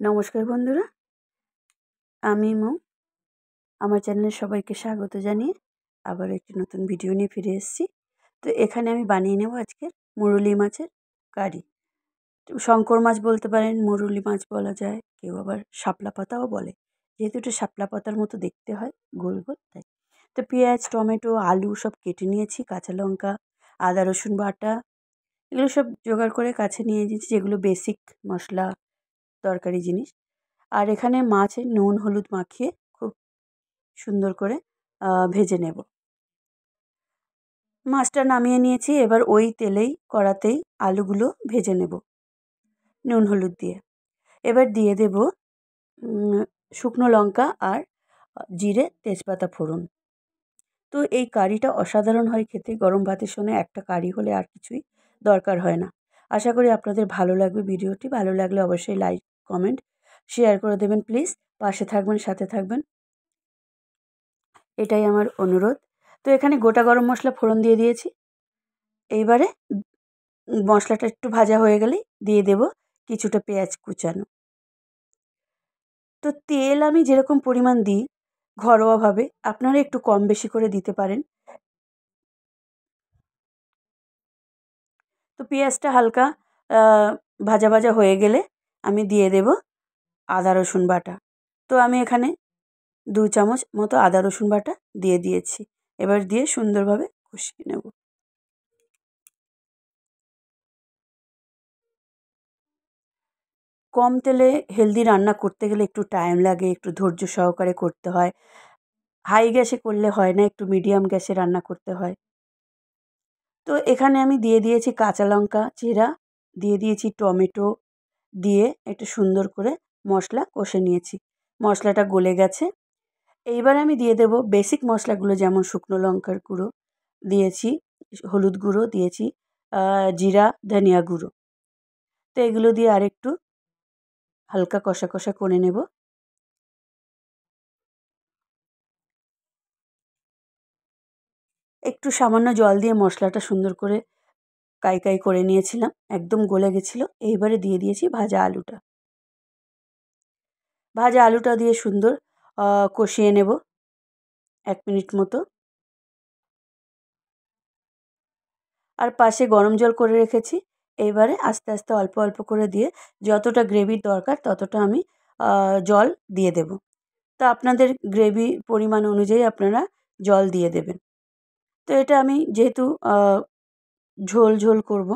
নমস্কার বন্ধুরা, আমি মৌ। আমার চ্যানেলে সবাইকে স্বাগত জানিয়ে আবার একটি নতুন ভিডিও নিয়ে ফিরে এসেছি। তো এখানে আমি বানিয়ে নেব আজকে মুরুলি মাছের কারি। শঙ্কর মাছ বলতে পারেন, মুরুলি মাছ বলা যায়, কেউ আবার শাপলা পাতাও বলে। যেহেতু এটা শাপলা পাতার মতো দেখতে হয়, গোল গোল, তাই। তো পেঁয়াজ, টমেটো, আলু সব কেটে নিয়েছি, কাঁচা লঙ্কা, আদা রসুন বাটা, এগুলো সব জোগাড় করে কাছে নিয়ে নিয়েছি, যেগুলো বেসিক মশলা, দরকারি জিনিস। আর এখানে মাছে নুন হলুদ মাখিয়ে খুব সুন্দর করে ভেজে নেব। মাছটা নামিয়ে নিয়েছি, এবার ওই তেলেই কড়াতেই আলুগুলো ভেজে নেব নুন হলুদ দিয়ে। এবার দিয়ে দেব শুকনো লঙ্কা আর জিরে তেজপাতা ফোড়ন। তো এই কারিটা অসাধারণ হয় খেতে। গরম ভাতের সঙ্গে একটা কারি হলে আর কিছুই দরকার হয় না। আশা করি আপনাদের ভালো লাগবে ভিডিওটি। ভালো লাগলে অবশ্যই লাইক, কমেন্ট, শেয়ার করে দেবেন প্লিজ। পাশে থাকবেন, সাথে থাকবেন, এটাই আমার অনুরোধ। তো এখানে গোটা গরম মশলা ফোড়ন দিয়ে দিয়েছি। এইবারে মশলাটা একটু ভাজা হয়ে গেলেই দিয়ে দেব কিছুটা পেঁয়াজ কুচানো। তো তেল আমি যেরকম পরিমাণ দিই ঘরোয়াভাবে, আপনারা একটু কম বেশি করে দিতে পারেন। তো পেঁয়াজটা হালকা ভাজা ভাজা হয়ে গেলে আমি দিয়ে দেব আদা রসুন বাটা। তো আমি এখানে 2 চামচ মতো আদা রসুন বাটা দিয়ে দিয়েছি। এবার দিয়ে সুন্দরভাবে কষিয়ে নেব। কম তেলে হেলদি রান্না করতে গেলে একটু টাইম লাগে, একটু ধৈর্য সহকারে করতে হয়। হাই গ্যাসে করলে হয় না, একটু মিডিয়াম গ্যাসে রান্না করতে হয়। তো এখানে আমি দিয়ে দিয়েছি কাঁচা লঙ্কা চেরা, দিয়ে দিয়েছি টমেটো, দিয়ে একটু সুন্দর করে মশলা কষে নিয়েছি। মশলাটা গলে গেছে। এইবার আমি দিয়ে দেব বেসিক মশলাগুলো, যেমন শুকনো লঙ্কার গুঁড়ো দিয়েছি, হলুদ গুঁড়ো দিয়েছি, জিরা, ধনিয়া গুঁড়ো। তো এগুলো দিয়ে আরেকটু হালকা কষা কষা করে নেব। একটু সামান্য জল দিয়ে মশলাটা সুন্দর করে কাই করে নিয়েছিলাম, একদম গলে গেছিলো। এইবারে দিয়ে দিয়েছি ভাজা আলুটা। ভাজা আলুটা দিয়ে সুন্দর কষিয়ে নেব 1 মিনিট মতো। আর পাশে গরম জল করে রেখেছি। এইবারে আস্তে আস্তে অল্প অল্প করে দিয়ে যতটা গ্রেভির দরকার ততটা আমি জল দিয়ে দেব। তো আপনাদের গ্রেভি পরিমাণ অনুযায়ী আপনারা জল দিয়ে দেবেন। তো এটা আমি যেহেতু ঝোল ঝোল করব,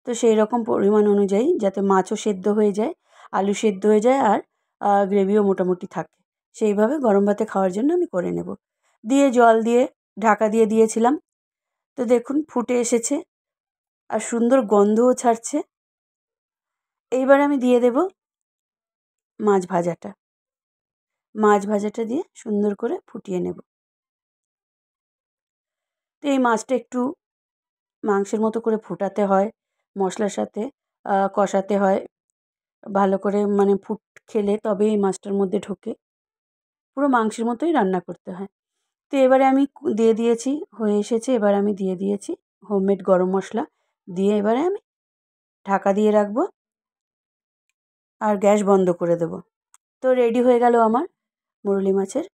তো সেই রকম পরিমাণ অনুযায়ী যাতে মাছও সেদ্ধ হয়ে যায়, আলু সেদ্ধ হয়ে যায়, আর গ্রেভিও মোটামুটি থাকে, সেইভাবে গরম ভাতে খাওয়ার জন্য আমি করে নেব। দিয়ে জল দিয়ে ঢাকা দিয়ে দিয়েছিলাম। তো দেখুন ফুটে এসেছে আর সুন্দর গন্ধও ছাড়ছে। এইবার আমি দিয়ে দেব মাছ ভাজাটা। মাছ ভাজাটা দিয়ে সুন্দর করে ফুটিয়ে নেব। তো এই মাছটা একটু মাংসের মতো করে ফোটাতে হয়, মশলার সাথে কষাতে হয় ভালো করে, মানে ফুট খেলে তবে এই মাছটার মধ্যে ঢোকে। পুরো মাংসের মতোই রান্না করতে হয়। তো এবারে আমি দিয়ে দিয়েছি, হয়ে এসেছে। এবার আমি দিয়ে দিয়েছি হোমমেড গরম মশলা, দিয়ে এবারে আমি ঢাকা দিয়ে রাখবো আর গ্যাস বন্ধ করে দেব। তো রেডি হয়ে গেল আমার মুরুলি মাছের